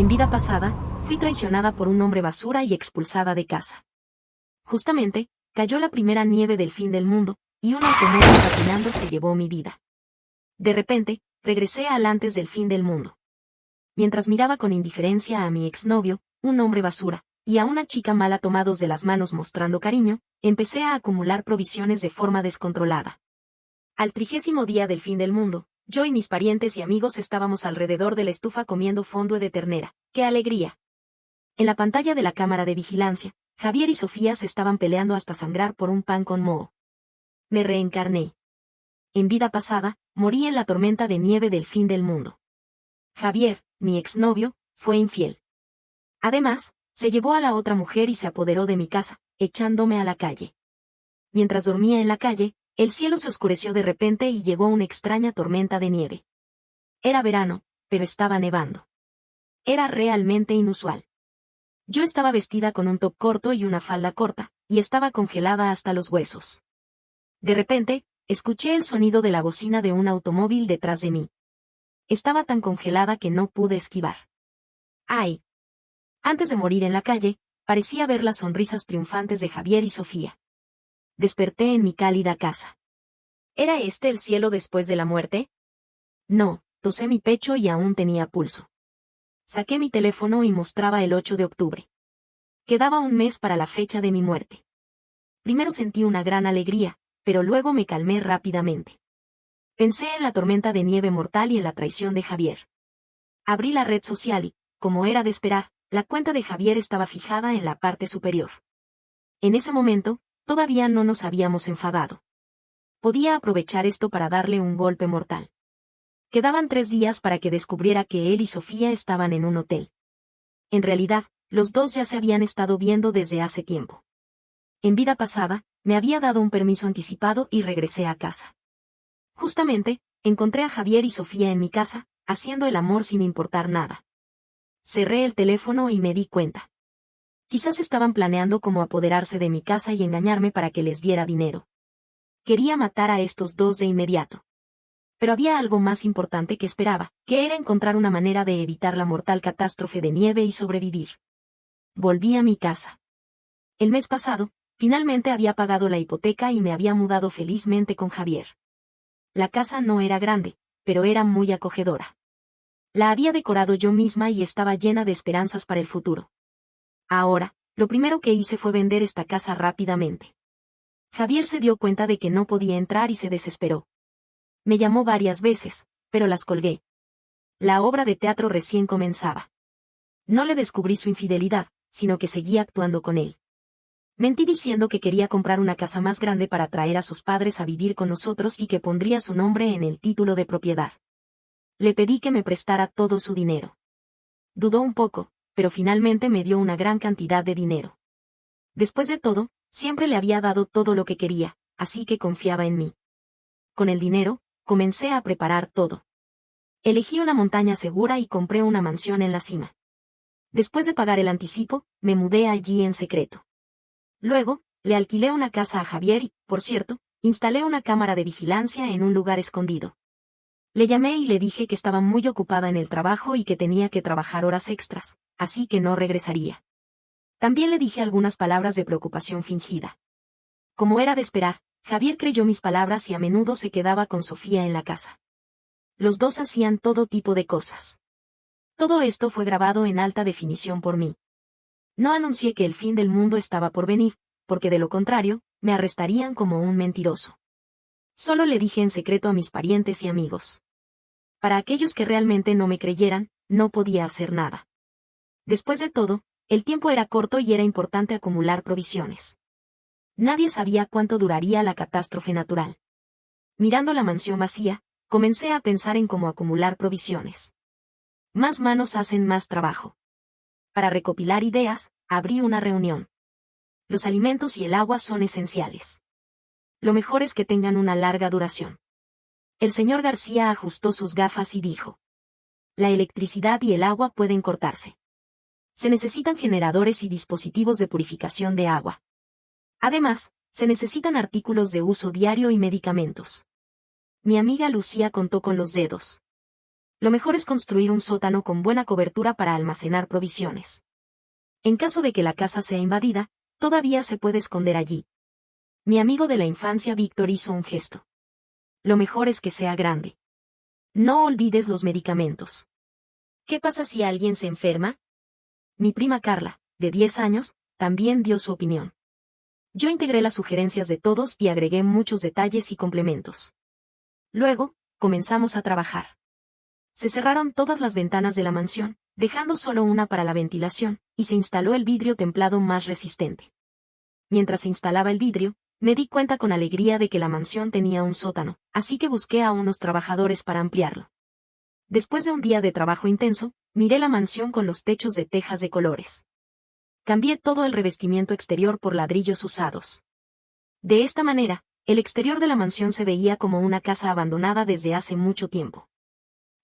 En vida pasada, fui traicionada por un hombre basura y expulsada de casa. Justamente, cayó la primera nieve del fin del mundo, y un automóvil patinando se llevó mi vida. De repente, regresé al antes del fin del mundo. Mientras miraba con indiferencia a mi exnovio, un hombre basura, y a una chica mala tomados de las manos mostrando cariño, empecé a acumular provisiones de forma descontrolada. Al 30º día del fin del mundo, yo y mis parientes y amigos estábamos alrededor de la estufa comiendo fondue de ternera. ¡Qué alegría! En la pantalla de la cámara de vigilancia, Javier y Sofía se estaban peleando hasta sangrar por un pan con moho. Me reencarné. En vida pasada, morí en la tormenta de nieve del fin del mundo. Javier, mi exnovio, fue infiel. Además, se llevó a la otra mujer y se apoderó de mi casa, echándome a la calle. Mientras dormía en la calle, el cielo se oscureció de repente y llegó una extraña tormenta de nieve. Era verano, pero estaba nevando. Era realmente inusual. Yo estaba vestida con un top corto y una falda corta, y estaba congelada hasta los huesos. De repente, escuché el sonido de la bocina de un automóvil detrás de mí. Estaba tan congelada que no pude esquivar. ¡Ay! Antes de morir en la calle, parecía ver las sonrisas triunfantes de Javier y Sofía. Desperté en mi cálida casa. ¿Era este el cielo después de la muerte? No, tosé mi pecho y aún tenía pulso. Saqué mi teléfono y mostraba el 8 de octubre. Quedaba un mes para la fecha de mi muerte. Primero sentí una gran alegría, pero luego me calmé rápidamente. Pensé en la tormenta de nieve mortal y en la traición de Javier. Abrí la red social y, como era de esperar, la cuenta de Javier estaba fijada en la parte superior. En ese momento, todavía no nos habíamos enfadado. Podía aprovechar esto para darle un golpe mortal. Quedaban 3 días para que descubriera que él y Sofía estaban en un hotel. En realidad, los dos ya se habían estado viendo desde hace tiempo. En vida pasada, me había dado un permiso anticipado y regresé a casa. Justamente, encontré a Javier y Sofía en mi casa, haciendo el amor sin importar nada. Cerré el teléfono y me di cuenta. Quizás estaban planeando cómo apoderarse de mi casa y engañarme para que les diera dinero. Quería matar a estos dos de inmediato. Pero había algo más importante que esperaba, que era encontrar una manera de evitar la mortal catástrofe de nieve y sobrevivir. Volví a mi casa. El mes pasado, finalmente había pagado la hipoteca y me había mudado felizmente con Javier. La casa no era grande, pero era muy acogedora. La había decorado yo misma y estaba llena de esperanzas para el futuro. Ahora, lo primero que hice fue vender esta casa rápidamente. Javier se dio cuenta de que no podía entrar y se desesperó. Me llamó varias veces, pero las colgué. La obra de teatro recién comenzaba. No le descubrí su infidelidad, sino que seguía actuando con él. Mentí diciendo que quería comprar una casa más grande para traer a sus padres a vivir con nosotros y que pondría su nombre en el título de propiedad. Le pedí que me prestara todo su dinero. Dudó un poco, pero finalmente me dio una gran cantidad de dinero. Después de todo, siempre le había dado todo lo que quería, así que confiaba en mí. Con el dinero, comencé a preparar todo. Elegí una montaña segura y compré una mansión en la cima. Después de pagar el anticipo, me mudé allí en secreto. Luego, le alquilé una casa a Javier y, por cierto, instalé una cámara de vigilancia en un lugar escondido. Le llamé y le dije que estaba muy ocupada en el trabajo y que tenía que trabajar horas extras, así que no regresaría. También le dije algunas palabras de preocupación fingida. Como era de esperar, Javier creyó mis palabras y a menudo se quedaba con Sofía en la casa. Los dos hacían todo tipo de cosas. Todo esto fue grabado en alta definición por mí. No anuncié que el fin del mundo estaba por venir, porque de lo contrario, me arrestarían como un mentiroso. Solo le dije en secreto a mis parientes y amigos. Para aquellos que realmente no me creyeran, no podía hacer nada. Después de todo, el tiempo era corto y era importante acumular provisiones. Nadie sabía cuánto duraría la catástrofe natural. Mirando la mansión vacía, comencé a pensar en cómo acumular provisiones. Más manos hacen más trabajo. Para recopilar ideas, abrí una reunión. Los alimentos y el agua son esenciales. Lo mejor es que tengan una larga duración. El señor García ajustó sus gafas y dijo: la electricidad y el agua pueden cortarse. Se necesitan generadores y dispositivos de purificación de agua. Además, se necesitan artículos de uso diario y medicamentos. Mi amiga Lucía contó con los dedos. Lo mejor es construir un sótano con buena cobertura para almacenar provisiones. En caso de que la casa sea invadida, todavía se puede esconder allí. Mi amigo de la infancia Víctor hizo un gesto. Lo mejor es que sea grande. No olvides los medicamentos. ¿Qué pasa si alguien se enferma? Mi prima Carla, de 10 años, también dio su opinión. Yo integré las sugerencias de todos y agregué muchos detalles y complementos. Luego, comenzamos a trabajar. Se cerraron todas las ventanas de la mansión, dejando solo una para la ventilación, y se instaló el vidrio templado más resistente. Mientras se instalaba el vidrio, me di cuenta con alegría de que la mansión tenía un sótano, así que busqué a unos trabajadores para ampliarlo. Después de un día de trabajo intenso, miré la mansión con los techos de tejas de colores. Cambié todo el revestimiento exterior por ladrillos usados. De esta manera, el exterior de la mansión se veía como una casa abandonada desde hace mucho tiempo.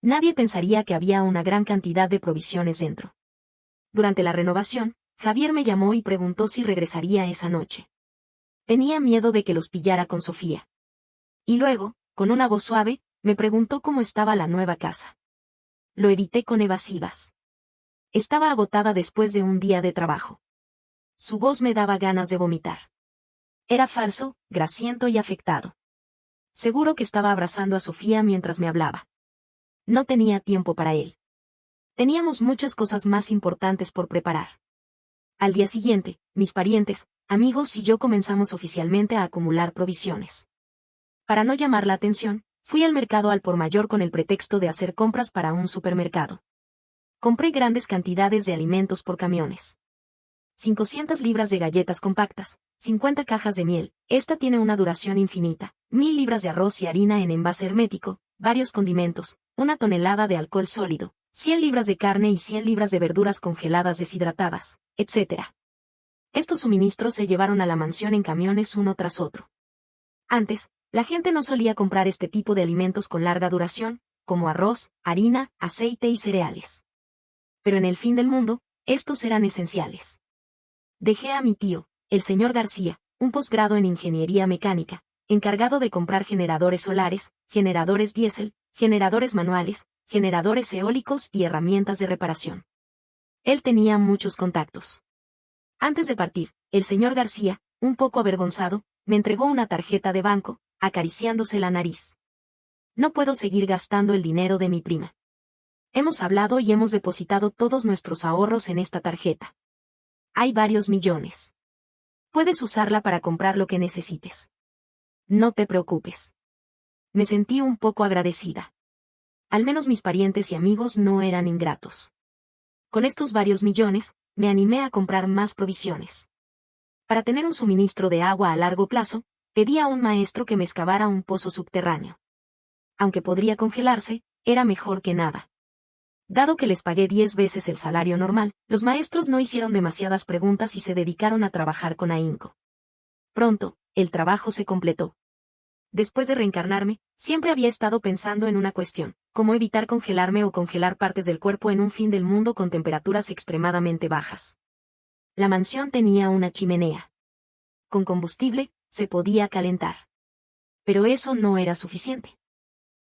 Nadie pensaría que había una gran cantidad de provisiones dentro. Durante la renovación, Javier me llamó y preguntó si regresaría esa noche. Tenía miedo de que los pillara con Sofía. Y luego, con una voz suave, me preguntó cómo estaba la nueva casa. Lo evité con evasivas. Estaba agotada después de un día de trabajo. Su voz me daba ganas de vomitar. Era falso, grasiento y afectado. Seguro que estaba abrazando a Sofía mientras me hablaba. No tenía tiempo para él. Teníamos muchas cosas más importantes por preparar. Al día siguiente, mis parientes, amigos y yo comenzamos oficialmente a acumular provisiones. Para no llamar la atención, fui al mercado al por mayor con el pretexto de hacer compras para un supermercado. Compré grandes cantidades de alimentos por camiones. 500 libras de galletas compactas, 50 cajas de miel, esta tiene una duración infinita, 1000 libras de arroz y harina en envase hermético, varios condimentos, 1 tonelada de alcohol sólido, 100 libras de carne y 100 libras de verduras congeladas deshidratadas, etc. Estos suministros se llevaron a la mansión en camiones uno tras otro. Antes, la gente no solía comprar este tipo de alimentos con larga duración, como arroz, harina, aceite y cereales. Pero en el fin del mundo, estos eran esenciales. Dejé a mi tío, el señor García, un posgrado en ingeniería mecánica, encargado de comprar generadores solares, generadores diésel, generadores manuales, generadores eólicos y herramientas de reparación. Él tenía muchos contactos. Antes de partir, el señor García, un poco avergonzado, me entregó una tarjeta de banco, acariciándose la nariz. No puedo seguir gastando el dinero de mi prima. Hemos hablado y hemos depositado todos nuestros ahorros en esta tarjeta. Hay varios millones. Puedes usarla para comprar lo que necesites. No te preocupes. Me sentí un poco agradecida. Al menos mis parientes y amigos no eran ingratos. Con estos varios millones, me animé a comprar más provisiones. Para tener un suministro de agua a largo plazo, pedí a un maestro que me excavara un pozo subterráneo. Aunque podría congelarse, era mejor que nada. Dado que les pagué 10 veces el salario normal, los maestros no hicieron demasiadas preguntas y se dedicaron a trabajar con ahínco. Pronto, el trabajo se completó. Después de reencarnarme, siempre había estado pensando en una cuestión: cómo evitar congelarme o congelar partes del cuerpo en un fin del mundo con temperaturas extremadamente bajas. La mansión tenía una chimenea. Con combustible, se podía calentar. Pero eso no era suficiente.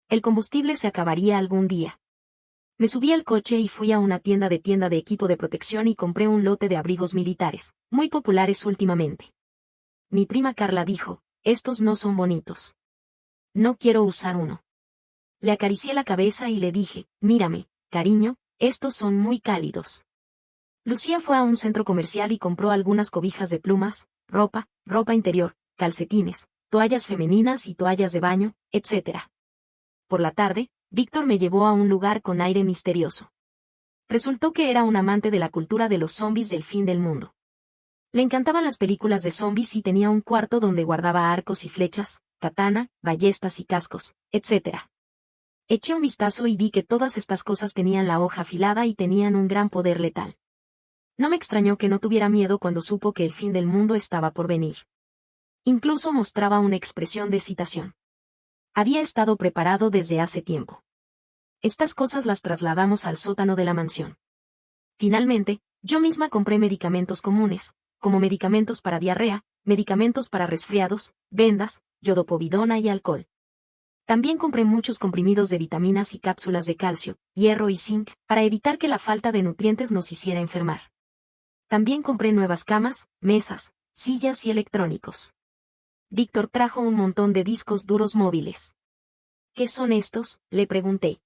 El combustible se acabaría algún día. Me subí al coche y fui a una tienda de equipo de protección y compré un lote de abrigos militares, muy populares últimamente. Mi prima Carla dijo: estos no son bonitos. No quiero usar uno. Le acaricié la cabeza y le dije: mírame, cariño, estos son muy cálidos. Lucía fue a un centro comercial y compró algunas cobijas de plumas, ropa interior, calcetines, toallas femeninas y toallas de baño, etc. Por la tarde, Víctor me llevó a un lugar con aire misterioso. Resultó que era un amante de la cultura de los zombis del fin del mundo. Le encantaban las películas de zombis y tenía un cuarto donde guardaba arcos y flechas, katana, ballestas y cascos, etc. Eché un vistazo y vi que todas estas cosas tenían la hoja afilada y tenían un gran poder letal. No me extrañó que no tuviera miedo cuando supo que el fin del mundo estaba por venir. Incluso mostraba una expresión de excitación. Había estado preparado desde hace tiempo. Estas cosas las trasladamos al sótano de la mansión. Finalmente, yo misma compré medicamentos comunes, como medicamentos para diarrea, medicamentos para resfriados, vendas, yodopovidona y alcohol. También compré muchos comprimidos de vitaminas y cápsulas de calcio, hierro y zinc, para evitar que la falta de nutrientes nos hiciera enfermar. También compré nuevas camas, mesas, sillas y electrónicos. Víctor trajo un montón de discos duros móviles. ¿Qué son estos?, le pregunté.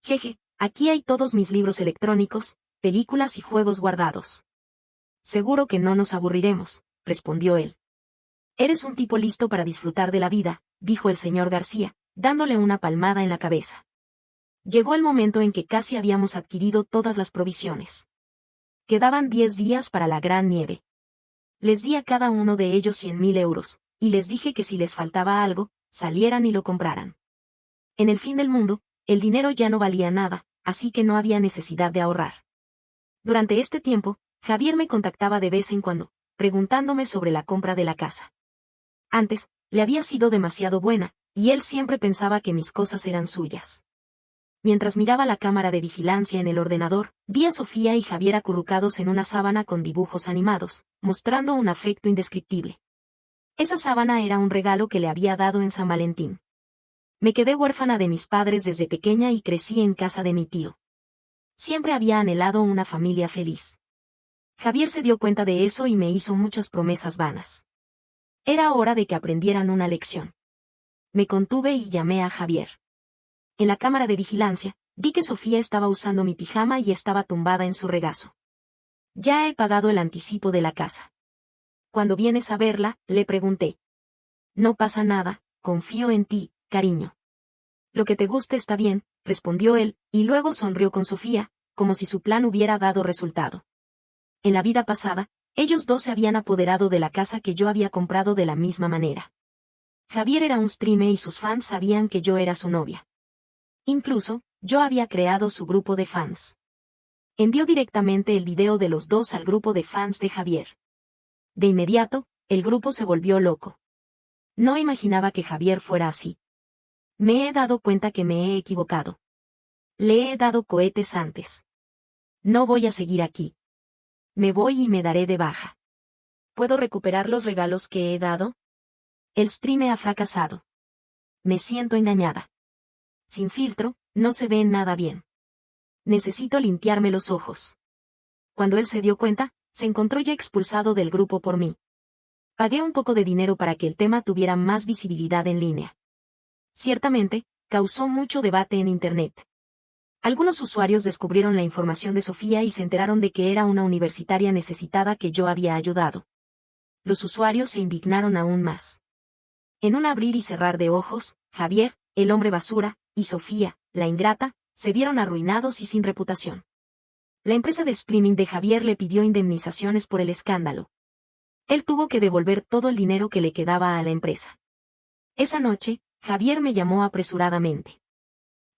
Jeje, aquí hay todos mis libros electrónicos, películas y juegos guardados. Seguro que no nos aburriremos, respondió él. Eres un tipo listo para disfrutar de la vida, dijo el señor García, dándole una palmada en la cabeza. Llegó el momento en que casi habíamos adquirido todas las provisiones. Quedaban 10 días para la gran nieve. Les di a cada uno de ellos 100.000 euros, y les dije que si les faltaba algo, salieran y lo compraran. En el fin del mundo, el dinero ya no valía nada, así que no había necesidad de ahorrar. Durante este tiempo, Javier me contactaba de vez en cuando, preguntándome sobre la compra de la casa. Antes, le había sido demasiado buena, y él siempre pensaba que mis cosas eran suyas. Mientras miraba la cámara de vigilancia en el ordenador, vi a Sofía y Javier acurrucados en una sábana con dibujos animados, mostrando un afecto indescriptible. Esa sábana era un regalo que le había dado en San Valentín. Me quedé huérfana de mis padres desde pequeña y crecí en casa de mi tío. Siempre había anhelado una familia feliz. Javier se dio cuenta de eso y me hizo muchas promesas vanas. Era hora de que aprendieran una lección. Me contuve y llamé a Javier. En la cámara de vigilancia, vi que Sofía estaba usando mi pijama y estaba tumbada en su regazo. Ya he pagado el anticipo de la casa. Cuando vienes a verla, le pregunté. No pasa nada, confío en ti, cariño. Lo que te guste está bien, respondió él, y luego sonrió con Sofía, como si su plan hubiera dado resultado. En la vida pasada, ellos dos se habían apoderado de la casa que yo había comprado de la misma manera. Javier era un streamer y sus fans sabían que yo era su novia. Incluso, yo había creado su grupo de fans. Envió directamente el video de los dos al grupo de fans de Javier. De inmediato, el grupo se volvió loco. No imaginaba que Javier fuera así. Me he dado cuenta que me he equivocado. Le he dado cohetes antes. No voy a seguir aquí. Me voy y me daré de baja. ¿Puedo recuperar los regalos que he dado? El stream ha fracasado. Me siento engañada. Sin filtro, no se ve nada bien. Necesito limpiarme los ojos. Cuando él se dio cuenta, se encontró ya expulsado del grupo por mí. Pagué un poco de dinero para que el tema tuviera más visibilidad en línea. Ciertamente, causó mucho debate en Internet. Algunos usuarios descubrieron la información de Sofía y se enteraron de que era una universitaria necesitada que yo había ayudado. Los usuarios se indignaron aún más. En un abrir y cerrar de ojos, Javier, el hombre basura, y Sofía, la ingrata, se vieron arruinados y sin reputación. La empresa de streaming de Javier le pidió indemnizaciones por el escándalo. Él tuvo que devolver todo el dinero que le quedaba a la empresa. Esa noche, Javier me llamó apresuradamente.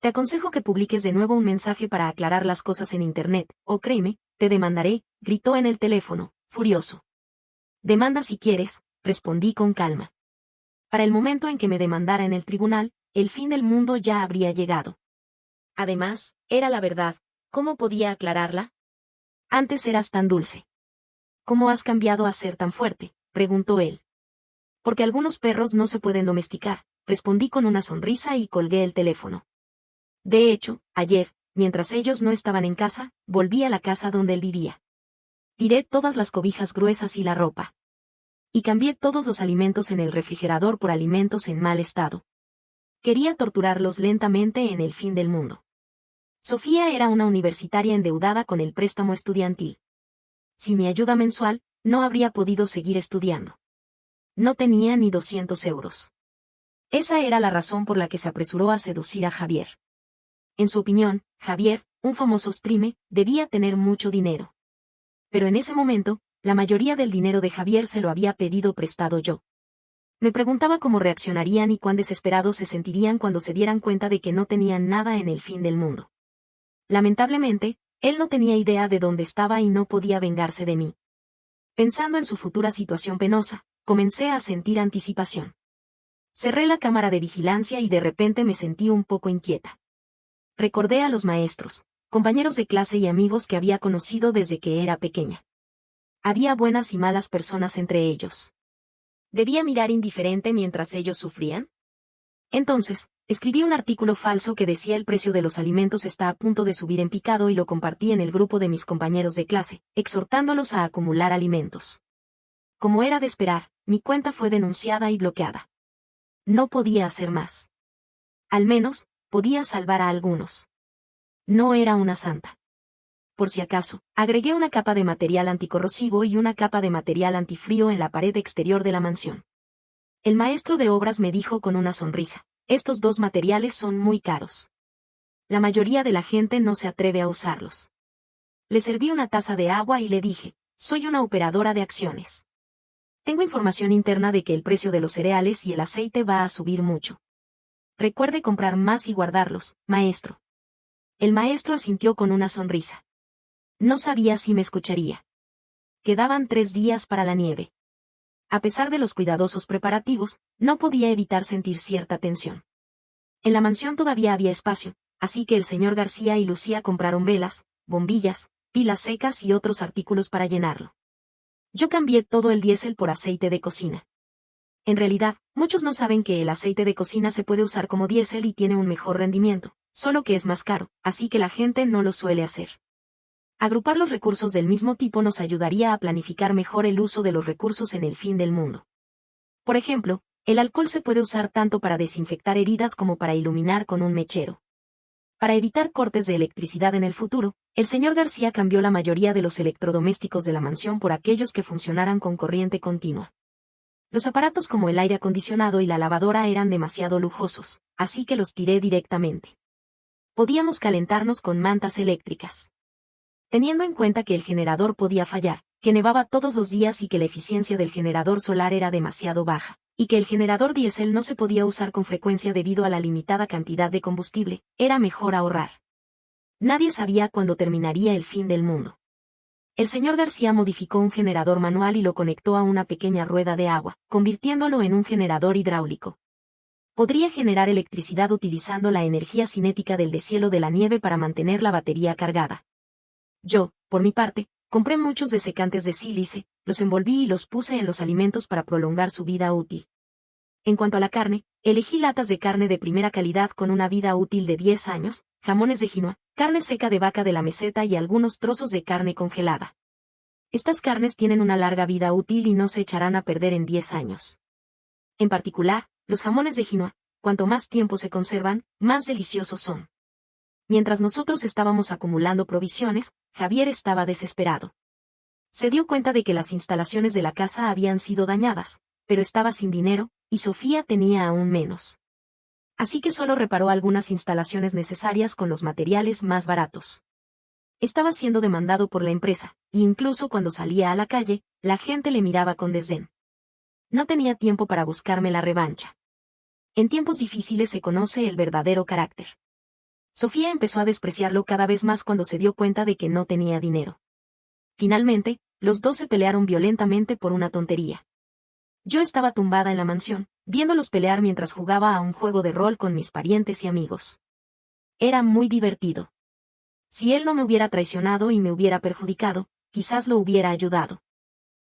Te aconsejo que publiques de nuevo un mensaje para aclarar las cosas en Internet, o créeme, te demandaré, gritó en el teléfono, furioso. Demanda si quieres, respondí con calma. Para el momento en que me demandara en el tribunal, el fin del mundo ya habría llegado. Además, era la verdad, ¿cómo podía aclararla? Antes eras tan dulce. ¿Cómo has cambiado a ser tan fuerte?, preguntó él. Porque algunos perros no se pueden domesticar, respondí con una sonrisa y colgué el teléfono. De hecho, ayer, mientras ellos no estaban en casa, volví a la casa donde él vivía. Tiré todas las cobijas gruesas y la ropa. Y cambié todos los alimentos en el refrigerador por alimentos en mal estado. Quería torturarlos lentamente en el fin del mundo. Sofía era una universitaria endeudada con el préstamo estudiantil. Sin mi ayuda mensual, no habría podido seguir estudiando. No tenía ni 200 euros. Esa era la razón por la que se apresuró a seducir a Javier. En su opinión, Javier, un famoso streamer, debía tener mucho dinero. Pero en ese momento, la mayoría del dinero de Javier se lo había pedido prestado yo. Me preguntaba cómo reaccionarían y cuán desesperados se sentirían cuando se dieran cuenta de que no tenían nada en el fin del mundo. Lamentablemente, él no tenía idea de dónde estaba y no podía vengarse de mí. Pensando en su futura situación penosa, comencé a sentir anticipación. Cerré la cámara de vigilancia y de repente me sentí un poco inquieta. Recordé a los maestros, compañeros de clase y amigos que había conocido desde que era pequeña. Había buenas y malas personas entre ellos. ¿Debía mirar indiferente mientras ellos sufrían? Entonces, escribí un artículo falso que decía el precio de los alimentos está a punto de subir en picado y lo compartí en el grupo de mis compañeros de clase, exhortándolos a acumular alimentos. Como era de esperar, mi cuenta fue denunciada y bloqueada. No podía hacer más. Al menos, podía salvar a algunos. No era una santa. Por si acaso, agregué una capa de material anticorrosivo y una capa de material antifrío en la pared exterior de la mansión. El maestro de obras me dijo con una sonrisa, estos dos materiales son muy caros. La mayoría de la gente no se atreve a usarlos. Le serví una taza de agua y le dije, soy una operadora de acciones. Tengo información interna de que el precio de los cereales y el aceite va a subir mucho. Recuerde comprar más y guardarlos, maestro. El maestro asintió con una sonrisa. No sabía si me escucharía. Quedaban 3 días para la nieve. A pesar de los cuidadosos preparativos, no podía evitar sentir cierta tensión. En la mansión todavía había espacio, así que el señor García y Lucía compraron velas, bombillas, pilas secas y otros artículos para llenarlo. Yo cambié todo el diésel por aceite de cocina. En realidad, muchos no saben que el aceite de cocina se puede usar como diésel y tiene un mejor rendimiento, solo que es más caro, así que la gente no lo suele hacer. Agrupar los recursos del mismo tipo nos ayudaría a planificar mejor el uso de los recursos en el fin del mundo. Por ejemplo, el alcohol se puede usar tanto para desinfectar heridas como para iluminar con un mechero. Para evitar cortes de electricidad en el futuro, el señor García cambió la mayoría de los electrodomésticos de la mansión por aquellos que funcionaran con corriente continua. Los aparatos como el aire acondicionado y la lavadora eran demasiado lujosos, así que los tiré directamente. Podíamos calentarnos con mantas eléctricas. Teniendo en cuenta que el generador podía fallar, que nevaba todos los días y que la eficiencia del generador solar era demasiado baja, y que el generador diésel no se podía usar con frecuencia debido a la limitada cantidad de combustible, era mejor ahorrar. Nadie sabía cuándo terminaría el fin del mundo. El señor García modificó un generador manual y lo conectó a una pequeña rueda de agua, convirtiéndolo en un generador hidráulico. Podría generar electricidad utilizando la energía cinética del deshielo de la nieve para mantener la batería cargada. Yo, por mi parte, compré muchos desecantes de sílice, los envolví y los puse en los alimentos para prolongar su vida útil. En cuanto a la carne, elegí latas de carne de primera calidad con una vida útil de 10 años, jamones de quinoa, carne seca de vaca de la meseta y algunos trozos de carne congelada. Estas carnes tienen una larga vida útil y no se echarán a perder en 10 años. En particular, los jamones de quinoa, cuanto más tiempo se conservan, más deliciosos son. Mientras nosotros estábamos acumulando provisiones, Javier estaba desesperado. Se dio cuenta de que las instalaciones de la casa habían sido dañadas, pero estaba sin dinero, y Sofía tenía aún menos. Así que solo reparó algunas instalaciones necesarias con los materiales más baratos. Estaba siendo demandado por la empresa, y incluso cuando salía a la calle, la gente le miraba con desdén. No tenía tiempo para buscarme la revancha. En tiempos difíciles se conoce el verdadero carácter. Sofía empezó a despreciarlo cada vez más cuando se dio cuenta de que no tenía dinero. Finalmente, los dos se pelearon violentamente por una tontería. Yo estaba tumbada en la mansión, viéndolos pelear mientras jugaba a un juego de rol con mis parientes y amigos. Era muy divertido. Si él no me hubiera traicionado y me hubiera perjudicado, quizás lo hubiera ayudado.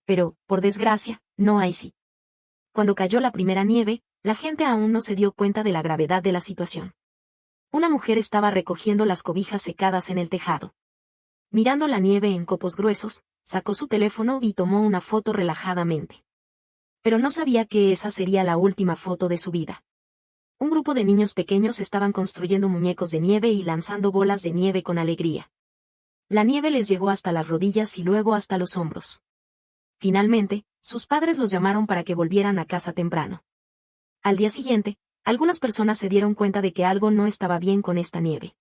Pero, por desgracia, no hay sí. Cuando cayó la primera nieve, la gente aún no se dio cuenta de la gravedad de la situación. Una mujer estaba recogiendo las cobijas secadas en el tejado. Mirando la nieve en copos gruesos, sacó su teléfono y tomó una foto relajadamente. Pero no sabía que esa sería la última foto de su vida. Un grupo de niños pequeños estaban construyendo muñecos de nieve y lanzando bolas de nieve con alegría. La nieve les llegó hasta las rodillas y luego hasta los hombros. Finalmente, sus padres los llamaron para que volvieran a casa temprano. Al día siguiente, algunas personas se dieron cuenta de que algo no estaba bien con esta nieve.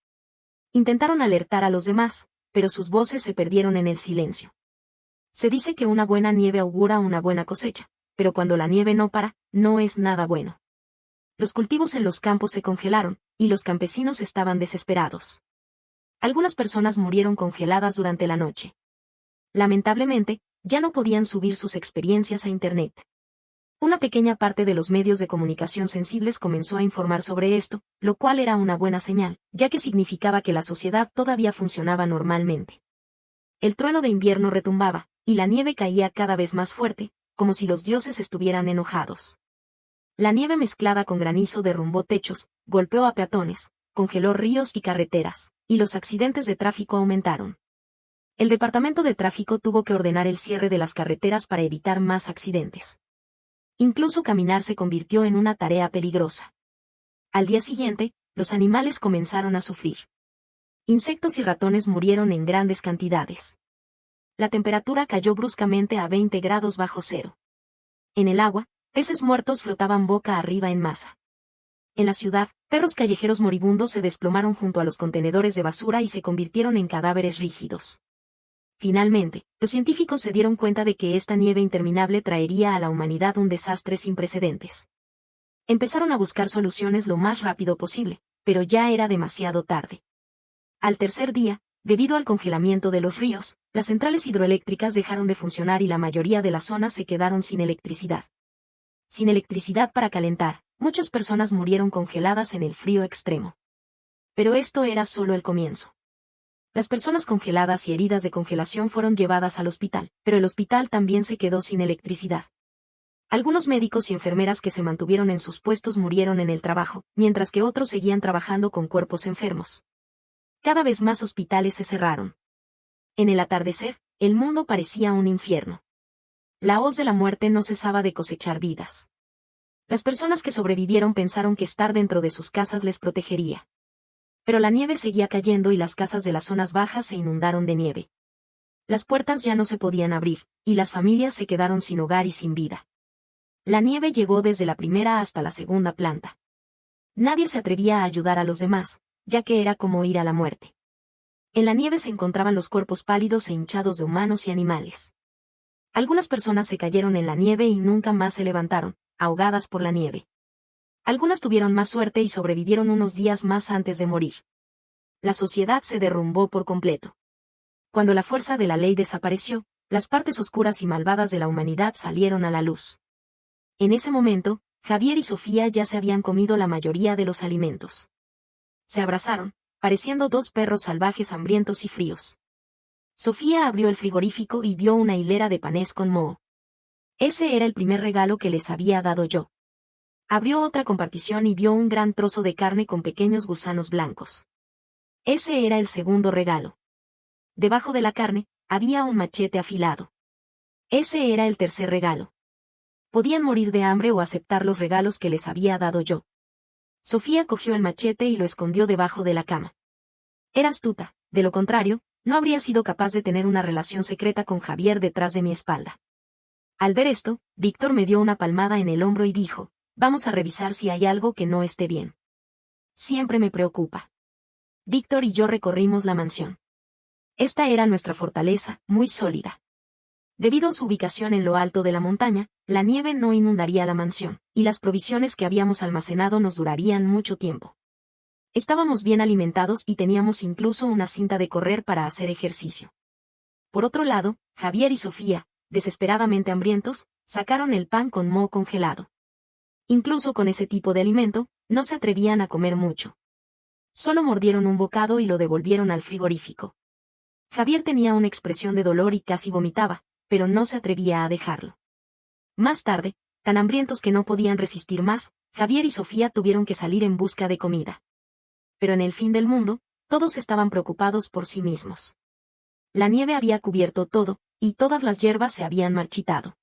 Intentaron alertar a los demás, pero sus voces se perdieron en el silencio. Se dice que una buena nieve augura una buena cosecha, pero cuando la nieve no para, no es nada bueno. Los cultivos en los campos se congelaron, y los campesinos estaban desesperados. Algunas personas murieron congeladas durante la noche. Lamentablemente, ya no podían subir sus experiencias a Internet. Una pequeña parte de los medios de comunicación sensibles comenzó a informar sobre esto, lo cual era una buena señal, ya que significaba que la sociedad todavía funcionaba normalmente. El trueno de invierno retumbaba, y la nieve caía cada vez más fuerte, como si los dioses estuvieran enojados. La nieve mezclada con granizo derrumbó techos, golpeó a peatones, congeló ríos y carreteras, y los accidentes de tráfico aumentaron. El Departamento de Tráfico tuvo que ordenar el cierre de las carreteras para evitar más accidentes. Incluso caminar se convirtió en una tarea peligrosa. Al día siguiente, los animales comenzaron a sufrir. Insectos y ratones murieron en grandes cantidades. La temperatura cayó bruscamente a 20 grados bajo cero. En el agua, peces muertos flotaban boca arriba en masa. En la ciudad, perros callejeros moribundos se desplomaron junto a los contenedores de basura y se convirtieron en cadáveres rígidos. Finalmente, los científicos se dieron cuenta de que esta nieve interminable traería a la humanidad un desastre sin precedentes. Empezaron a buscar soluciones lo más rápido posible, pero ya era demasiado tarde. Al tercer día, debido al congelamiento de los ríos, las centrales hidroeléctricas dejaron de funcionar y la mayoría de las zonas se quedaron sin electricidad. Sin electricidad para calentar, muchas personas murieron congeladas en el frío extremo. Pero esto era solo el comienzo. Las personas congeladas y heridas de congelación fueron llevadas al hospital, pero el hospital también se quedó sin electricidad. Algunos médicos y enfermeras que se mantuvieron en sus puestos murieron en el trabajo, mientras que otros seguían trabajando con cuerpos enfermos. Cada vez más hospitales se cerraron. En el atardecer, el mundo parecía un infierno. La hoz de la muerte no cesaba de cosechar vidas. Las personas que sobrevivieron pensaron que estar dentro de sus casas les protegería. Pero la nieve seguía cayendo y las casas de las zonas bajas se inundaron de nieve. Las puertas ya no se podían abrir, y las familias se quedaron sin hogar y sin vida. La nieve llegó desde la primera hasta la segunda planta. Nadie se atrevía a ayudar a los demás, ya que era como ir a la muerte. En la nieve se encontraban los cuerpos pálidos e hinchados de humanos y animales. Algunas personas se cayeron en la nieve y nunca más se levantaron, ahogadas por la nieve. Algunas tuvieron más suerte y sobrevivieron unos días más antes de morir. La sociedad se derrumbó por completo. Cuando la fuerza de la ley desapareció, las partes oscuras y malvadas de la humanidad salieron a la luz. En ese momento, Javier y Sofía ya se habían comido la mayoría de los alimentos. Se abrazaron, pareciendo dos perros salvajes hambrientos y fríos. Sofía abrió el frigorífico y vio una hilera de panés con moho. Ese era el primer regalo que les había dado yo. Abrió otra compartición y vio un gran trozo de carne con pequeños gusanos blancos. Ese era el segundo regalo. Debajo de la carne, había un machete afilado. Ese era el tercer regalo. Podían morir de hambre o aceptar los regalos que les había dado yo. Sofía cogió el machete y lo escondió debajo de la cama. Era astuta, de lo contrario, no habría sido capaz de tener una relación secreta con Javier detrás de mi espalda. Al ver esto, Víctor me dio una palmada en el hombro y dijo: «Vamos a revisar si hay algo que no esté bien. Siempre me preocupa». Víctor y yo recorrimos la mansión. Esta era nuestra fortaleza, muy sólida. Debido a su ubicación en lo alto de la montaña, la nieve no inundaría la mansión, y las provisiones que habíamos almacenado nos durarían mucho tiempo. Estábamos bien alimentados y teníamos incluso una cinta de correr para hacer ejercicio. Por otro lado, Javier y Sofía, desesperadamente hambrientos, sacaron el pan con moho congelado. Incluso con ese tipo de alimento, no se atrevían a comer mucho. Solo mordieron un bocado y lo devolvieron al frigorífico. Javier tenía una expresión de dolor y casi vomitaba, pero no se atrevía a dejarlo. Más tarde, tan hambrientos que no podían resistir más, Javier y Sofía tuvieron que salir en busca de comida. Pero en el fin del mundo, todos estaban preocupados por sí mismos. La nieve había cubierto todo, y todas las hierbas se habían marchitado.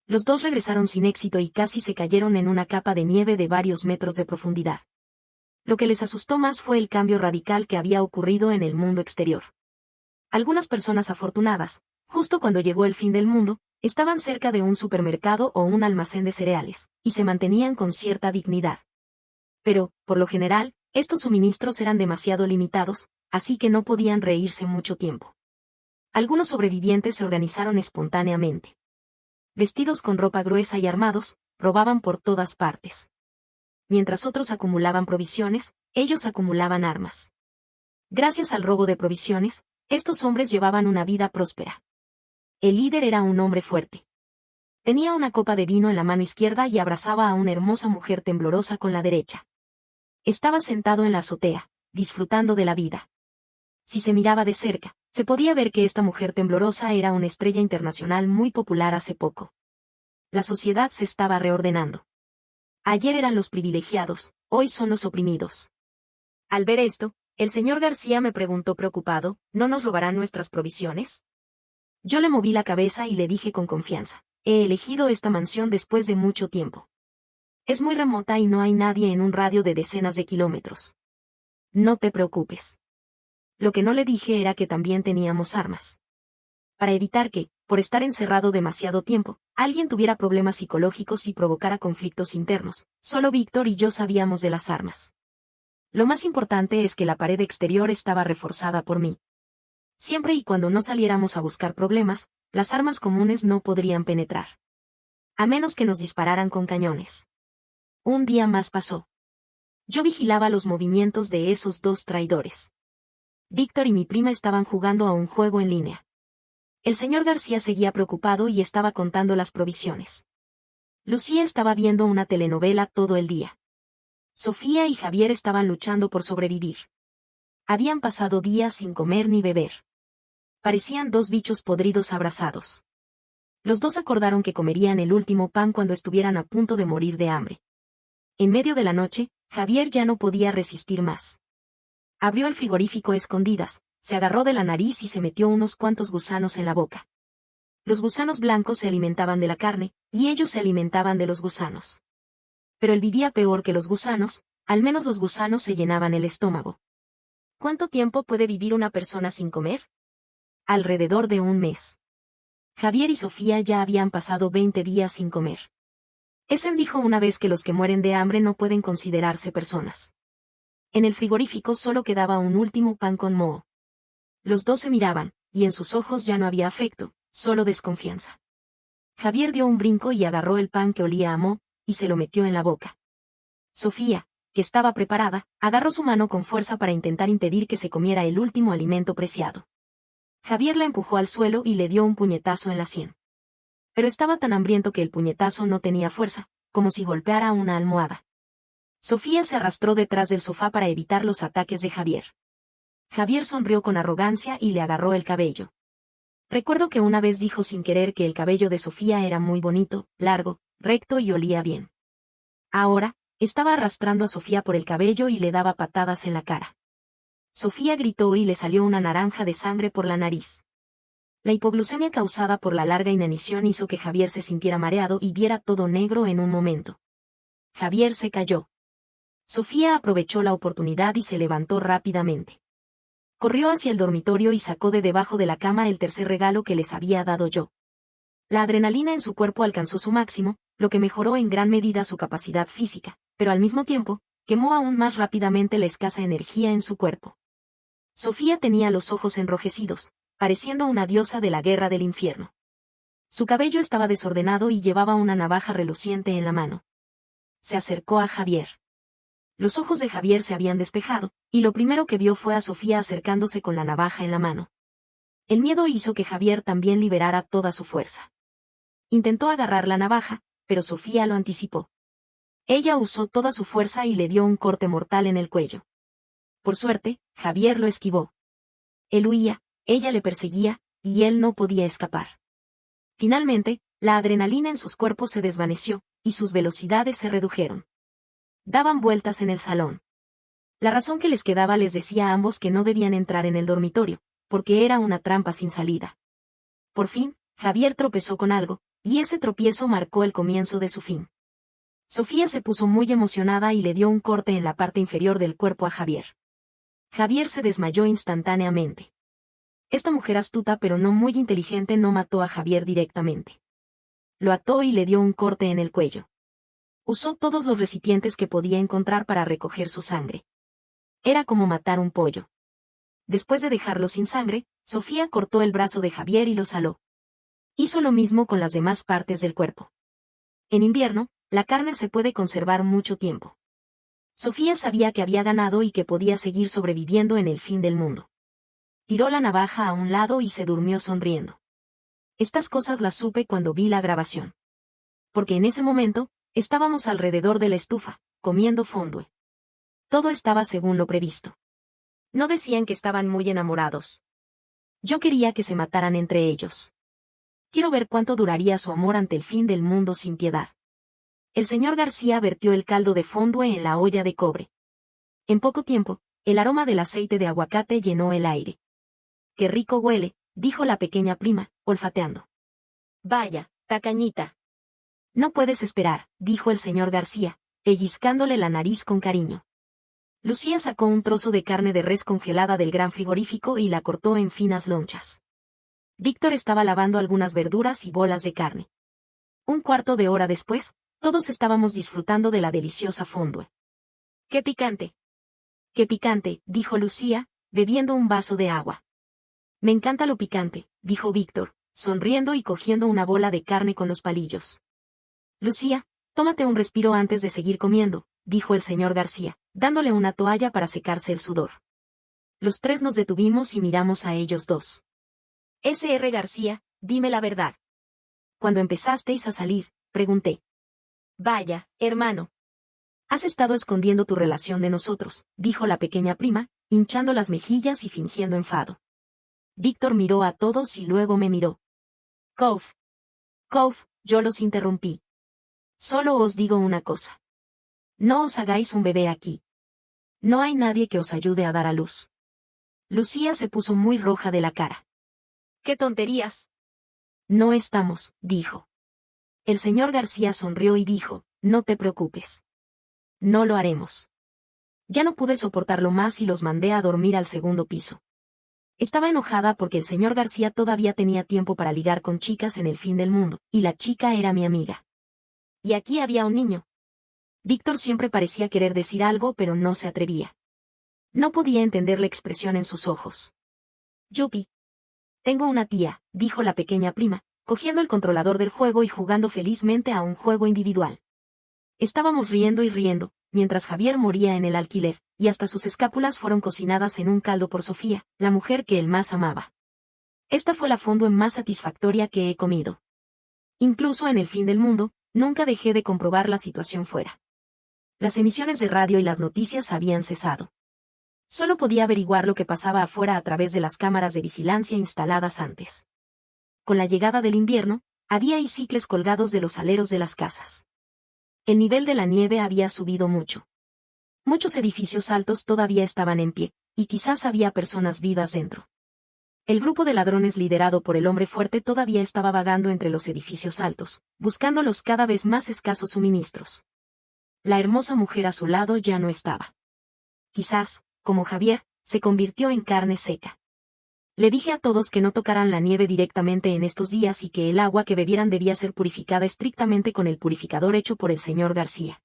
Los dos regresaron sin éxito y casi se cayeron en una capa de nieve de varios metros de profundidad. Lo que les asustó más fue el cambio radical que había ocurrido en el mundo exterior. Algunas personas afortunadas, justo cuando llegó el fin del mundo, estaban cerca de un supermercado o un almacén de cereales, y se mantenían con cierta dignidad. Pero, por lo general, estos suministros eran demasiado limitados, así que no podían reírse mucho tiempo. Algunos sobrevivientes se organizaron espontáneamente. Vestidos con ropa gruesa y armados, robaban por todas partes. Mientras otros acumulaban provisiones, ellos acumulaban armas. Gracias al robo de provisiones, estos hombres llevaban una vida próspera. El líder era un hombre fuerte. Tenía una copa de vino en la mano izquierda y abrazaba a una hermosa mujer temblorosa con la derecha. Estaba sentado en la azotea, disfrutando de la vida. Si se miraba de cerca, se podía ver que esta mujer temblorosa era una estrella internacional muy popular hace poco. La sociedad se estaba reordenando. Ayer eran los privilegiados, hoy son los oprimidos. Al ver esto, el señor García me preguntó preocupado, ¿no nos robarán nuestras provisiones? Yo le moví la cabeza y le dije con confianza, he elegido esta mansión después de mucho tiempo. Es muy remota y no hay nadie en un radio de decenas de kilómetros. No te preocupes. Lo que no le dije era que también teníamos armas. Para evitar que, por estar encerrado demasiado tiempo, alguien tuviera problemas psicológicos y provocara conflictos internos, solo Víctor y yo sabíamos de las armas. Lo más importante es que la pared exterior estaba reforzada por mí. Siempre y cuando no saliéramos a buscar problemas, las armas comunes no podrían penetrar. A menos que nos dispararan con cañones. Un día más pasó. Yo vigilaba los movimientos de esos dos traidores. Víctor y mi prima estaban jugando a un juego en línea. El señor García seguía preocupado y estaba contando las provisiones. Lucía estaba viendo una telenovela todo el día. Sofía y Javier estaban luchando por sobrevivir. Habían pasado días sin comer ni beber. Parecían dos bichos podridos abrazados. Los dos acordaron que comerían el último pan cuando estuvieran a punto de morir de hambre. En medio de la noche, Javier ya no podía resistir más. Abrió el frigorífico a escondidas, se agarró de la nariz y se metió unos cuantos gusanos en la boca. Los gusanos blancos se alimentaban de la carne, y ellos se alimentaban de los gusanos. Pero él vivía peor que los gusanos, al menos los gusanos se llenaban el estómago. ¿Cuánto tiempo puede vivir una persona sin comer? Alrededor de un mes. Javier y Sofía ya habían pasado 20 días sin comer. Essen dijo una vez que los que mueren de hambre no pueden considerarse personas. En el frigorífico solo quedaba un último pan con moho. Los dos se miraban, y en sus ojos ya no había afecto, solo desconfianza. Javier dio un brinco y agarró el pan que olía a moho, y se lo metió en la boca. Sofía, que estaba preparada, agarró su mano con fuerza para intentar impedir que se comiera el último alimento preciado. Javier la empujó al suelo y le dio un puñetazo en la sien. Pero estaba tan hambriento que el puñetazo no tenía fuerza, como si golpeara una almohada. Sofía se arrastró detrás del sofá para evitar los ataques de Javier. Javier sonrió con arrogancia y le agarró el cabello. Recuerdo que una vez dijo sin querer que el cabello de Sofía era muy bonito, largo, recto y olía bien. Ahora, estaba arrastrando a Sofía por el cabello y le daba patadas en la cara. Sofía gritó y le salió una naranja de sangre por la nariz. La hipoglucemia causada por la larga inanición hizo que Javier se sintiera mareado y viera todo negro en un momento. Javier se cayó. Sofía aprovechó la oportunidad y se levantó rápidamente. Corrió hacia el dormitorio y sacó de debajo de la cama el tercer regalo que les había dado yo. La adrenalina en su cuerpo alcanzó su máximo, lo que mejoró en gran medida su capacidad física, pero al mismo tiempo, quemó aún más rápidamente la escasa energía en su cuerpo. Sofía tenía los ojos enrojecidos, pareciendo una diosa de la guerra del infierno. Su cabello estaba desordenado y llevaba una navaja reluciente en la mano. Se acercó a Javier. Los ojos de Javier se habían despejado, y lo primero que vio fue a Sofía acercándose con la navaja en la mano. El miedo hizo que Javier también liberara toda su fuerza. Intentó agarrar la navaja, pero Sofía lo anticipó. Ella usó toda su fuerza y le dio un corte mortal en el cuello. Por suerte, Javier lo esquivó. Él huía, ella le perseguía, y él no podía escapar. Finalmente, la adrenalina en sus cuerpos se desvaneció, y sus velocidades se redujeron. Daban vueltas en el salón. La razón que les quedaba les decía a ambos que no debían entrar en el dormitorio, porque era una trampa sin salida. Por fin, Javier tropezó con algo, y ese tropiezo marcó el comienzo de su fin. Sofía se puso muy emocionada y le dio un corte en la parte inferior del cuerpo a Javier. Javier se desmayó instantáneamente. Esta mujer astuta pero no muy inteligente no mató a Javier directamente. Lo ató y le dio un corte en el cuello. Usó todos los recipientes que podía encontrar para recoger su sangre. Era como matar un pollo. Después de dejarlo sin sangre, Sofía cortó el brazo de Javier y lo saló. Hizo lo mismo con las demás partes del cuerpo. En invierno, la carne se puede conservar mucho tiempo. Sofía sabía que había ganado y que podía seguir sobreviviendo en el fin del mundo. Tiró la navaja a un lado y se durmió sonriendo. Estas cosas las supe cuando vi la grabación. Porque en ese momento, estábamos alrededor de la estufa, comiendo fondue. Todo estaba según lo previsto. No decían que estaban muy enamorados. Yo quería que se mataran entre ellos. Quiero ver cuánto duraría su amor ante el fin del mundo sin piedad. El señor García vertió el caldo de fondue en la olla de cobre. En poco tiempo, el aroma del aceite de aguacate llenó el aire. «¡Qué rico huele!», dijo la pequeña prima, olfateando. «Vaya, tacañita». «No puedes esperar», dijo el señor García, pellizcándole la nariz con cariño. Lucía sacó un trozo de carne de res congelada del gran frigorífico y la cortó en finas lonchas. Víctor estaba lavando algunas verduras y bolas de carne. Un cuarto de hora después, todos estábamos disfrutando de la deliciosa fondue. «¡Qué picante! ¡Qué picante!», dijo Lucía, bebiendo un vaso de agua. «Me encanta lo picante», dijo Víctor, sonriendo y cogiendo una bola de carne con los palillos. «Lucía, tómate un respiro antes de seguir comiendo», dijo el señor García, dándole una toalla para secarse el sudor. Los tres nos detuvimos y miramos a ellos dos. «S.R. García, dime la verdad. Cuando empezasteis a salir», pregunté. «Vaya, hermano. Has estado escondiendo tu relación de nosotros», dijo la pequeña prima, hinchando las mejillas y fingiendo enfado. Víctor miró a todos y luego me miró. «Cove. Yo los interrumpí. «Solo os digo una cosa. No os hagáis un bebé aquí. No hay nadie que os ayude a dar a luz». Lucía se puso muy roja de la cara. «¡Qué tonterías!». «No estamos», dijo. El señor García sonrió y dijo, «No te preocupes. No lo haremos». Ya no pude soportarlo más y los mandé a dormir al segundo piso. Estaba enojada porque el señor García todavía tenía tiempo para ligar con chicas en el fin del mundo, y la chica era mi amiga. Y aquí había un niño. Víctor siempre parecía querer decir algo pero no se atrevía. No podía entender la expresión en sus ojos. «Yupi. Tengo una tía», dijo la pequeña prima, cogiendo el controlador del juego y jugando felizmente a un juego individual. Estábamos riendo y riendo, mientras Javier moría en el alquiler, y hasta sus escápulas fueron cocinadas en un caldo por Sofía, la mujer que él más amaba. Esta fue la fondue más satisfactoria que he comido. Incluso en el fin del mundo, nunca dejé de comprobar la situación fuera. Las emisiones de radio y las noticias habían cesado. Solo podía averiguar lo que pasaba afuera a través de las cámaras de vigilancia instaladas antes. Con la llegada del invierno, había icicles colgados de los aleros de las casas. El nivel de la nieve había subido mucho. Muchos edificios altos todavía estaban en pie, y quizás había personas vivas dentro. El grupo de ladrones liderado por el hombre fuerte todavía estaba vagando entre los edificios altos, buscando los cada vez más escasos suministros. La hermosa mujer a su lado ya no estaba. Quizás, como Javier, se convirtió en carne seca. Le dije a todos que no tocaran la nieve directamente en estos días y que el agua que bebieran debía ser purificada estrictamente con el purificador hecho por el señor García.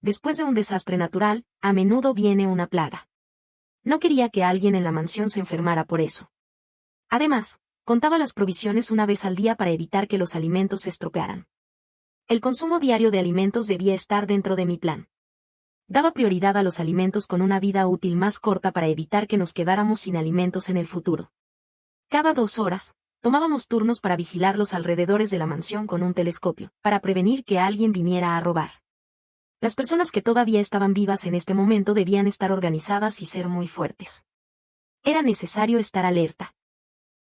Después de un desastre natural, a menudo viene una plaga. No quería que alguien en la mansión se enfermara por eso. Además, contaba las provisiones una vez al día para evitar que los alimentos se estropearan. El consumo diario de alimentos debía estar dentro de mi plan. Daba prioridad a los alimentos con una vida útil más corta para evitar que nos quedáramos sin alimentos en el futuro. Cada 2 horas, tomábamos turnos para vigilar los alrededores de la mansión con un telescopio, para prevenir que alguien viniera a robar. Las personas que todavía estaban vivas en este momento debían estar organizadas y ser muy fuertes. Era necesario estar alerta.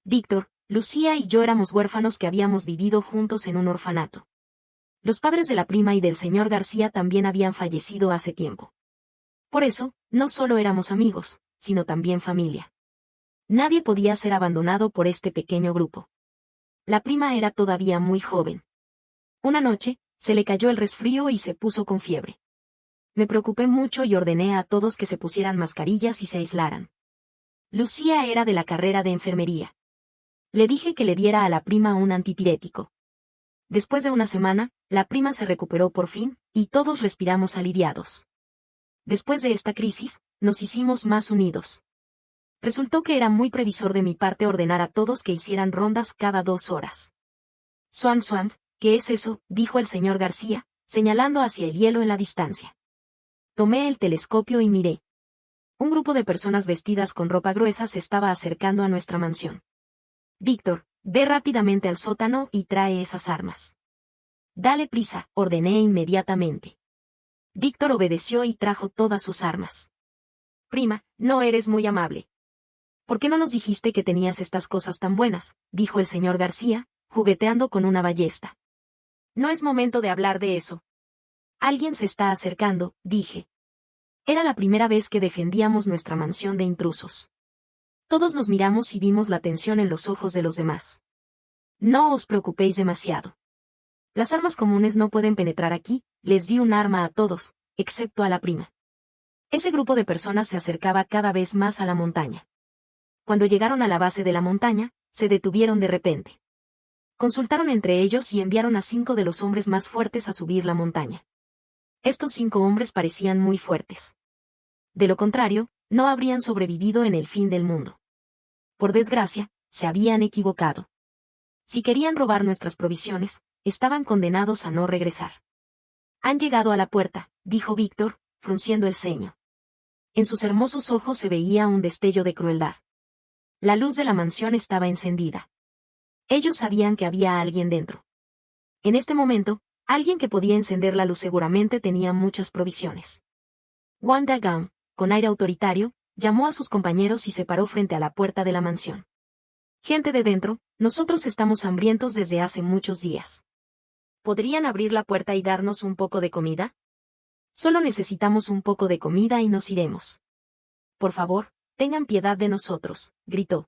Víctor, Lucía y yo éramos huérfanos que habíamos vivido juntos en un orfanato. Los padres de la prima y del señor García también habían fallecido hace tiempo. Por eso, no solo éramos amigos, sino también familia. Nadie podía ser abandonado por este pequeño grupo. La prima era todavía muy joven. Una noche, se le cayó el resfrío y se puso con fiebre. Me preocupé mucho y ordené a todos que se pusieran mascarillas y se aislaran. Lucía era de la carrera de enfermería. Le dije que le diera a la prima un antipirético. Después de una semana, la prima se recuperó por fin, y todos respiramos aliviados. Después de esta crisis, nos hicimos más unidos. Resultó que era muy previsor de mi parte ordenar a todos que hicieran rondas cada 2 horas. «Swan Swan, ¿qué es eso?», dijo el señor García, señalando hacia el hielo en la distancia. Tomé el telescopio y miré. Un grupo de personas vestidas con ropa gruesa se estaba acercando a nuestra mansión. «Víctor, ve rápidamente al sótano y trae esas armas». «Dale prisa», ordené inmediatamente. Víctor obedeció y trajo todas sus armas. «Prima, no eres muy amable. ¿Por qué no nos dijiste que tenías estas cosas tan buenas?», dijo el señor García, jugueteando con una ballesta. «No es momento de hablar de eso. Alguien se está acercando, dije. Era la primera vez que defendíamos nuestra mansión de intrusos. Todos nos miramos y vimos la tensión en los ojos de los demás. No os preocupéis demasiado. Las armas comunes no pueden penetrar aquí, les di un arma a todos, excepto a la prima. Ese grupo de personas se acercaba cada vez más a la montaña. Cuando llegaron a la base de la montaña, se detuvieron de repente. Consultaron entre ellos y enviaron a 5 de los hombres más fuertes a subir la montaña. Estos 5 hombres parecían muy fuertes. De lo contrario, no habrían sobrevivido en el fin del mundo. Por desgracia, se habían equivocado. Si querían robar nuestras provisiones, estaban condenados a no regresar. Han llegado a la puerta, dijo Víctor, frunciendo el ceño. En sus hermosos ojos se veía un destello de crueldad. La luz de la mansión estaba encendida. Ellos sabían que había alguien dentro. En este momento, alguien que podía encender la luz seguramente tenía muchas provisiones. Wang Dagang, con aire autoritario, llamó a sus compañeros y se paró frente a la puerta de la mansión. Gente de dentro, nosotros estamos hambrientos desde hace muchos días. ¿Podrían abrir la puerta y darnos un poco de comida? Solo necesitamos un poco de comida y nos iremos. Por favor, tengan piedad de nosotros, gritó.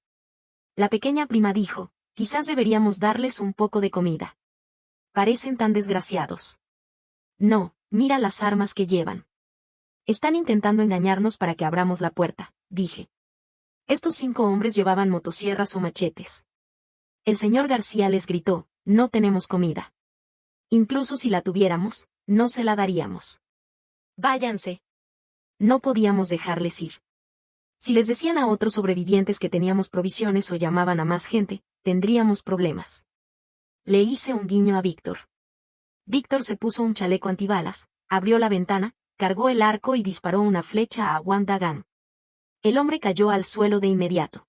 La pequeña prima dijo, quizás deberíamos darles un poco de comida. Parecen tan desgraciados. No, mira las armas que llevan. Están intentando engañarnos para que abramos la puerta, dije. Estos 5 hombres llevaban motosierras o machetes. El señor García les gritó, no tenemos comida. Incluso si la tuviéramos, no se la daríamos. Váyanse. No podíamos dejarles ir. Si les decían a otros sobrevivientes que teníamos provisiones o llamaban a más gente, tendríamos problemas. Le hice un guiño a Víctor. Víctor se puso un chaleco antibalas, abrió la ventana, cargó el arco y disparó una flecha a Wang Dagang. El hombre cayó al suelo de inmediato.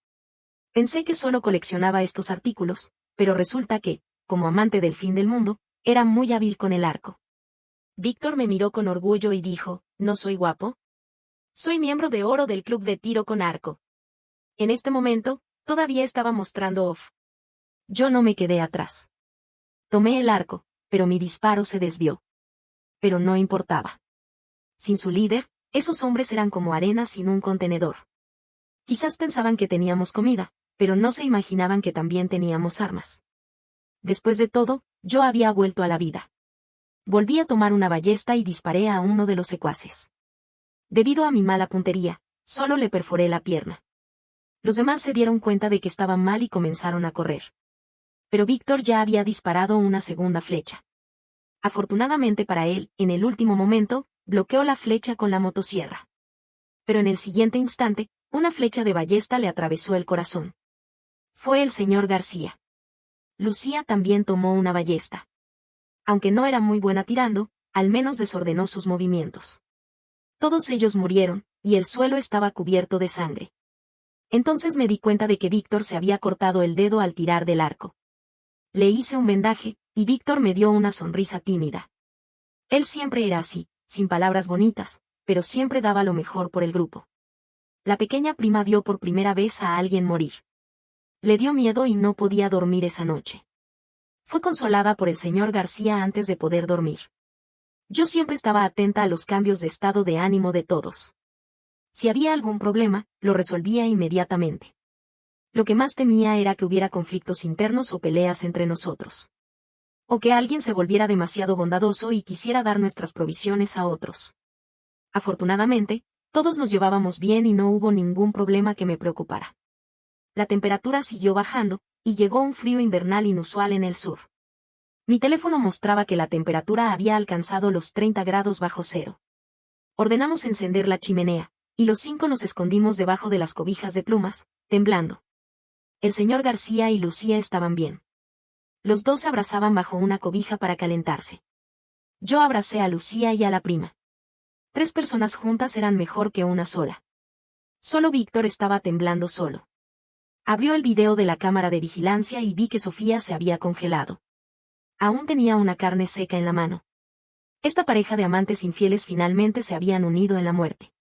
Pensé que solo coleccionaba estos artículos, pero resulta que, como amante del fin del mundo, era muy hábil con el arco. Víctor me miró con orgullo y dijo, ¿no soy guapo? Soy miembro de oro del club de tiro con arco. En este momento, todavía estaba mostrando off. Yo no me quedé atrás. Tomé el arco, pero mi disparo se desvió. Pero no importaba. Sin su líder, esos hombres eran como arena sin un contenedor. Quizás pensaban que teníamos comida, pero no se imaginaban que también teníamos armas. Después de todo, yo había vuelto a la vida. Volví a tomar una ballesta y disparé a uno de los secuaces. Debido a mi mala puntería, solo le perforé la pierna. Los demás se dieron cuenta de que estaban mal y comenzaron a correr. Pero Víctor ya había disparado una segunda flecha. Afortunadamente para él, en el último momento, bloqueó la flecha con la motosierra. Pero en el siguiente instante, una flecha de ballesta le atravesó el corazón. Fue el señor García. Lucía también tomó una ballesta. Aunque no era muy buena tirando, al menos desordenó sus movimientos. Todos ellos murieron, y el suelo estaba cubierto de sangre. Entonces me di cuenta de que Víctor se había cortado el dedo al tirar del arco. Le hice un vendaje, y Víctor me dio una sonrisa tímida. Él siempre era así, sin palabras bonitas, pero siempre daba lo mejor por el grupo. La pequeña prima vio por primera vez a alguien morir. Le dio miedo y no podía dormir esa noche. Fue consolada por el señor García antes de poder dormir. Yo siempre estaba atenta a los cambios de estado de ánimo de todos. Si había algún problema, lo resolvía inmediatamente. Lo que más temía era que hubiera conflictos internos o peleas entre nosotros. O que alguien se volviera demasiado bondadoso y quisiera dar nuestras provisiones a otros. Afortunadamente, todos nos llevábamos bien y no hubo ningún problema que me preocupara. La temperatura siguió bajando, y llegó un frío invernal inusual en el sur. Mi teléfono mostraba que la temperatura había alcanzado los 30 grados bajo cero. Ordenamos encender la chimenea, y los 5 nos escondimos debajo de las cobijas de plumas, temblando. El señor García y Lucía estaban bien. Los 2 se abrazaban bajo una cobija para calentarse. Yo abracé a Lucía y a la prima. 3 personas juntas eran mejor que una sola. Solo Víctor estaba temblando solo. Abrió el video de la cámara de vigilancia y vi que Sofía se había congelado. Aún tenía una carne seca en la mano. Esta pareja de amantes infieles finalmente se habían unido en la muerte.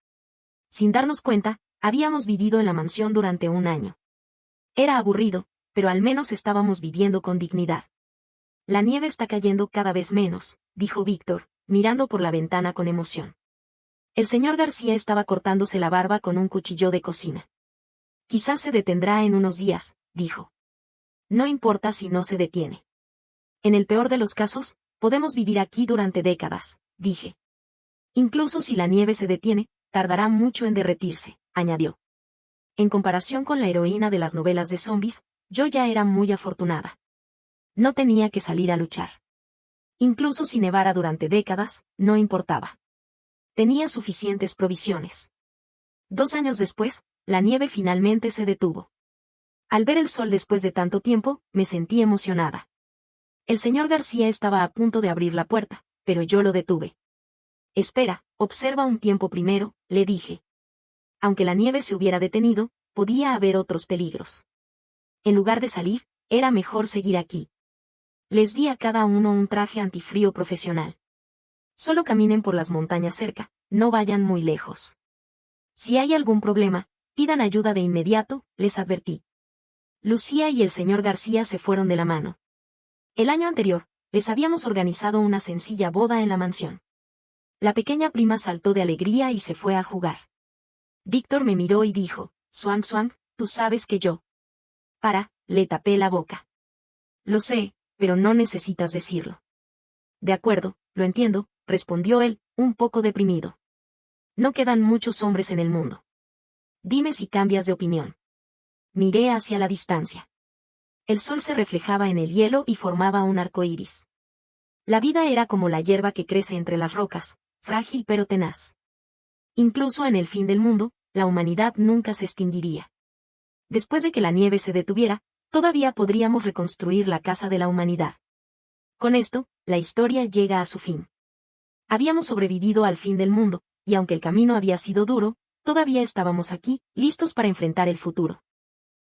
Sin darnos cuenta, habíamos vivido en la mansión durante un año. Era aburrido, pero al menos estábamos viviendo con dignidad. La nieve está cayendo cada vez menos, dijo Víctor, mirando por la ventana con emoción. El señor García estaba cortándose la barba con un cuchillo de cocina. Quizás se detendrá en unos días, dijo. No importa si no se detiene. En el peor de los casos, podemos vivir aquí durante décadas, dije. Incluso si la nieve se detiene, tardará mucho en derretirse, añadió. En comparación con la heroína de las novelas de zombies, yo ya era muy afortunada. No tenía que salir a luchar. Incluso si nevara durante décadas, no importaba. Tenía suficientes provisiones. 2 años después, la nieve finalmente se detuvo. Al ver el sol después de tanto tiempo, me sentí emocionada. El señor García estaba a punto de abrir la puerta, pero yo lo detuve. Espera, observa un tiempo primero, le dije. Aunque la nieve se hubiera detenido, podía haber otros peligros. En lugar de salir, era mejor seguir aquí. Les di a cada uno un traje antifrío profesional. Solo caminen por las montañas cerca, no vayan muy lejos. Si hay algún problema, pidan ayuda de inmediato, les advertí. Lucía y el señor García se fueron de la mano. El año anterior, les habíamos organizado una sencilla boda en la mansión. La pequeña prima saltó de alegría y se fue a jugar. Víctor me miró y dijo, Swan Swan, tú sabes que yo. Le tapé la boca. Lo sé, pero no necesitas decirlo. De acuerdo, lo entiendo, respondió él, un poco deprimido. No quedan muchos hombres en el mundo. Dime si cambias de opinión. Miré hacia la distancia. El sol se reflejaba en el hielo y formaba un arco iris. La vida era como la hierba que crece entre las rocas, frágil pero tenaz. Incluso en el fin del mundo, la humanidad nunca se extinguiría. Después de que la nieve se detuviera, todavía podríamos reconstruir la casa de la humanidad. Con esto, la historia llega a su fin. Habíamos sobrevivido al fin del mundo, y aunque el camino había sido duro, todavía estábamos aquí, listos para enfrentar el futuro.